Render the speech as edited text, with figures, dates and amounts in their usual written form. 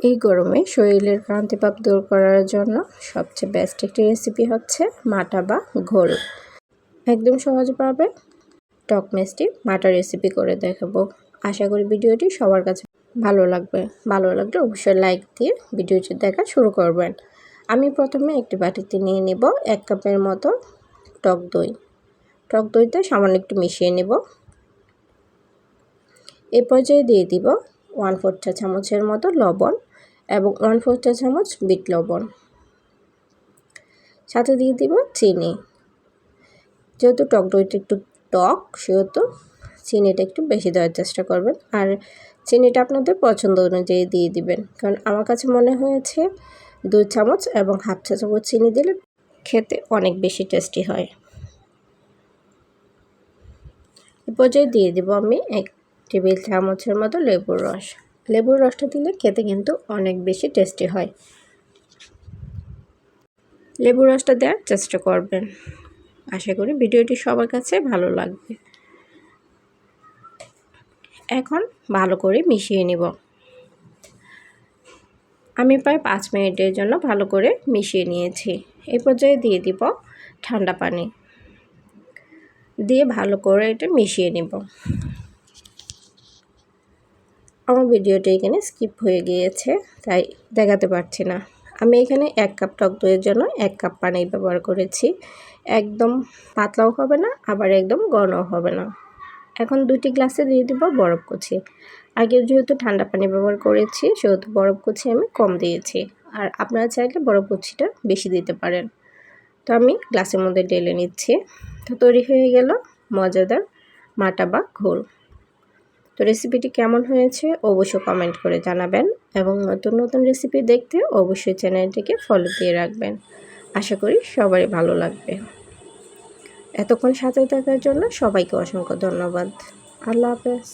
এই গরমে শরীরের ক্লান্তিভাব দূর করার জন্য সবচেয়ে বেস্ট একটি রেসিপি হচ্ছে মাটা বা ঘোল। একদম সহজভাবে টক মিষ্টি মাটা রেসিপি করে দেখাবো। আশা করি ভিডিওটি সবার কাছে ভালো লাগবে। ভালো লাগলে অবশ্যই লাইক দিয়ে ভিডিওটি দেখা শুরু করবেন। আমি প্রথমে একটি বাটিতে নিয়ে নিব 1 কাপের মতো টক দই। টক দইতে সামান্য একটু মিশিয়ে নেব। এই পর্যায়ে দিয়ে দিব 1/4 চা চামচের মতো লবণ এবং 1/4 চা চামচ বিট লবণ। সাথে দিয়ে দিব চিনি। যেহেতু টক দইটা একটু টক সেহেতু চিনিটা একটু বেশি দেওয়ার চেষ্টা করবেন, আর চিনিটা আপনাদের পছন্দ অনুযায়ী দিয়ে দিবেন। কারণ আমার কাছে মনে হয়েছে 2 চামচ এবং 1/2 চা চামচ চিনি দিলে খেতে অনেক বেশি টেস্টি হয়। এই পর্যায়ে দিয়ে দিব আমি 1 টেবিল চামচের মতো লেবুর রস। লেবুর রসটা দিলে খেতে কিন্তু অনেক বেশি টেস্টি হয়। লেবুর রসটা দেওয়ার চেষ্টা করবেন। আশা করি ভিডিওটি সবার কাছে ভালো লাগবে। এখন ভালো করে মিশিয়ে নিব। আমি প্রায় 5 মিনিটের জন্য ভালো করে মিশিয়ে নিয়েছি। এই পর্যায়ে দিয়ে দিব ঠান্ডা পানি, দিয়ে ভালো করে এটা মিশিয়ে নিব। আমার ভিডিওটা এখানে স্কিপ হয়ে গিয়েছে, তাই দেখাতে পারছি না। আমি এখানে 1 কাপ টক দইয়ের জন্য 1 কাপ পানি ব্যবহার করেছি। একদম পাতলাও হবে না, আবার একদম ঘনও হবে না। এখন 2টি গ্লাসে দিয়ে দিব বরফ কুচি। আগে যেহেতু ঠান্ডা পানি ব্যবহার করেছি সেহেতু বরফ কুচি আমি কম দিয়েছি, আর আপনারা চাইলে বরফ কুচিটা বেশি দিতে পারেন। তো আমি গ্লাসের মধ্যে ঢেলে নিচ্ছি। তো তৈরি হয়ে গেল মজাদার মাটা বা ঘোল। তো রেসিপিটি কেমন হয়েছে অবশ্যই কমেন্ট করে জানাবেন, এবং নতুন নতুন রেসিপি দেখতে অবশ্যই চ্যানেলটিকে ফলো দিয়ে রাখবেন। আশা করি সবারই ভালো লাগবে। এতক্ষণ সাথে থাকার জন্য সবাইকে অসংখ্য ধন্যবাদ। আল্লাহ হাফেজ।